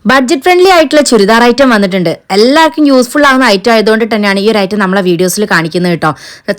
Budget friendly ആയിട്ടുള്ള churidar item വന്നിട്ടുണ്ട്. എല്ലാവർക്കും യൂസ്ഫുൾ ആവുന്ന ഐറ്റം ആയതുകൊണ്ട് തന്നെയാണ് ഈ ഒരു ഐറ്റം നമ്മളെ വീഡിയോസിൽ കാണിക്കുന്നത് കേട്ടോ.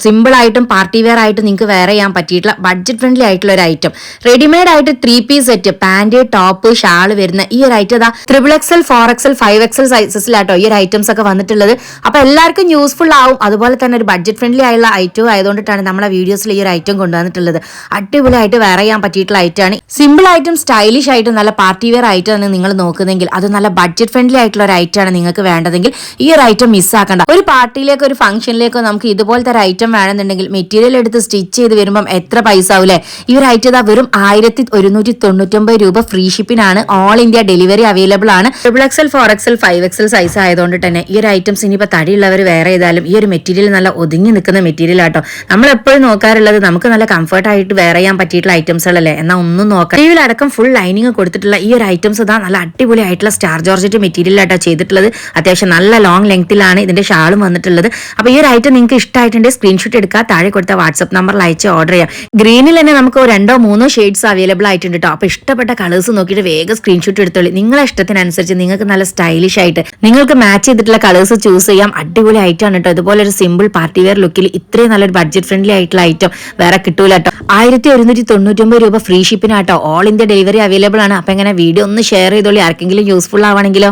സിമ്പിൾ ആയിട്ടും പാർട്ടി വെയർ ആയിട്ട് നിങ്ങൾക്ക് വെയർ ചെയ്യാൻ പറ്റിയിട്ടുള്ള ബഡ്ജറ്റ് ഫ്രണ്ട്ലി ആയിട്ടുള്ള ഒരു ഐറ്റം. റെഡിമെയ്ഡ് ആയിട്ട് 3-piece set, pant, top, shawl വരുന്ന ഈ ഒരു ഐറ്റം ഇതാ 3XL, 4XL, 5XL സൈസസിലാട്ടോ ഈ ഒരു ഐറ്റംസ് ഒക്കെ വന്നിട്ടുള്ളത്. അപ്പൊ എല്ലാവർക്കും യൂസ്ഫുൾ ആവും. അതുപോലെ തന്നെ ഒരു ബഡ്ജറ്റ് ഫ്രണ്ട്ലി ആയുള്ള ഐറ്റം ആയതുകൊണ്ടിട്ടാണ് നമ്മളെ വീഡിയോസിൽ ഈ ഒരു ഐറ്റം കൊണ്ടുവന്നിട്ടുള്ളത്. അടിപൊളിയായിട്ട് വെയർ ചെയ്യാൻ പറ്റിയിട്ടുള്ള ഐറ്റമാണ്. സിമ്പിൾ ആയിട്ടും സ്റ്റൈലിഷ് ആയിട്ടും നല്ല പാർട്ടി വെയർ ആയിട്ടാണ് നിങ്ങൾ നോക്കുന്നെങ്കിൽ, അത് നല്ല ബഡ്ജറ്റ് ഫ്രണ്ട്ലി ആയിട്ടുള്ള ഒരു ഐറ്റം ആണ് നിങ്ങൾക്ക് വേണ്ടതെങ്കിൽ ഈ ഒരു ഐറ്റം മിസ്സാക്കണ്ട. ഒരു പാർട്ടിയിലേക്കോ ഒരു ഫംഗ്ഷനിലേക്കോ നമുക്ക് ഇതുപോലത്തെ ഒരു ഐറ്റം വേണമെന്നുണ്ടെങ്കിൽ മെറ്റീരിയൽ എടുത്ത് സ്റ്റിച്ച് ചെയ്ത് വരുമ്പോൾ എത്ര പൈസ ആവൂലേ? ഈ ഒരു ഐറ്റം ഇതാ വെറും 1199 രൂപ. ഫ്രീ ഷിപ്പിനാണ്. ഓൾ ഇന്ത്യ ഡെലിവറി അവൈലബിൾ ആണ്. 3XL, 4XL, 5XL സൈസ് ആയതുകൊണ്ട് തന്നെ ഈ ഒരു ഐറ്റംസ് ഇനിയിപ്പോൾ തടിയുള്ളവർ വേറെ ചെയ്താലും ഈ ഒരു മെറ്റീരിയൽ നല്ല ഒതുങ്ങി നിൽക്കുന്ന മെറ്റീരിയൽ ആട്ടോ. നമ്മൾ എപ്പോഴും നോക്കാറുള്ളത് നമുക്ക് നല്ല കംഫർട്ട് ആയിട്ട് വെയർ ചെയ്യാൻ പറ്റിയിട്ടുള്ള ഐറ്റംസുകളല്ലേ. എന്നാൽ ഒന്നും നോക്കാം, ടീവിലടക്കം ഫുൾ ലൈനിങ് കൊടുത്തിട്ടുള്ള ഈ ഒരു ഐറ്റംസ് ഇതാ നല്ല അടിപൊളി ആയിട്ടുള്ള സ്റ്റാർ ജോർജറ്റ് മെറ്റീരിയലായിട്ടാണ് ചെയ്തിട്ടുള്ളത്. അത്യാവശ്യം നല്ല ലോങ് ലെങ്ത്തിലാണ് ഇതിന്റെ ഷാളും വന്നിട്ടുള്ളത്. അപ്പൊ ഈ ഒരു ഐറ്റം നിങ്ങൾക്ക് ഇഷ്ടമായിട്ടുണ്ടെങ്കിൽ സ്ക്രീൻഷോട്ട് എടുക്കുക, താഴെ കൊടുത്ത വാട്സ്ആപ്പ് നമ്പറിൽ അയച്ച് ഓർഡർ ചെയ്യാം. ഗ്രീനിൽ തന്നെ നമുക്ക് 2-3 ഷെയ്ഡ്സ് അവൈലബിൾ ആയിട്ടുണ്ട് കേട്ടോ. അപ്പൊ ഇഷ്ടപ്പെട്ട കളേഴ്സ് നോക്കിയിട്ട് വേഗം സ്ക്രീൻഷോട്ട് എടുത്തോളൂ. നിങ്ങളെ ഇഷ്ടത്തിനനുസരിച്ച് നിങ്ങൾക്ക് നല്ല സ്റ്റൈലിഷ് ആയിട്ട് നിങ്ങൾക്ക് മാച്ച് ചെയ്തിട്ടുള്ള കളേഴ്സ് ചൂസ് ചെയ്യാം. അടിപൊളി ഐറ്റം ആണ് കേട്ടോ. ഇതുപോലെ ഒരു സിമ്പിൾ പാർട്ടി വെയർ ലുക്കിൽ ഇത്രയും നല്ലൊരു ബഡ്ജറ്റ് ഫ്രണ്ട്ലി ആയിട്ടുള്ള ഐറ്റം വേറെ കിട്ടൂല കേട്ടോ. 1199 രൂപ ഫ്രീ ഷിപ്പിനാട്ടോ. ഓൾ ഇന്ത്യ ഡെലിവറി അവൈലബിൾ ആണ്. അപ്പൊ എങ്ങനെ വീഡിയോ ഒന്ന് ഷെയർ ചെയ്തോളി, ആർക്കെങ്കിലും യൂസ്ഫുൾ ആവണമെങ്കിലോ.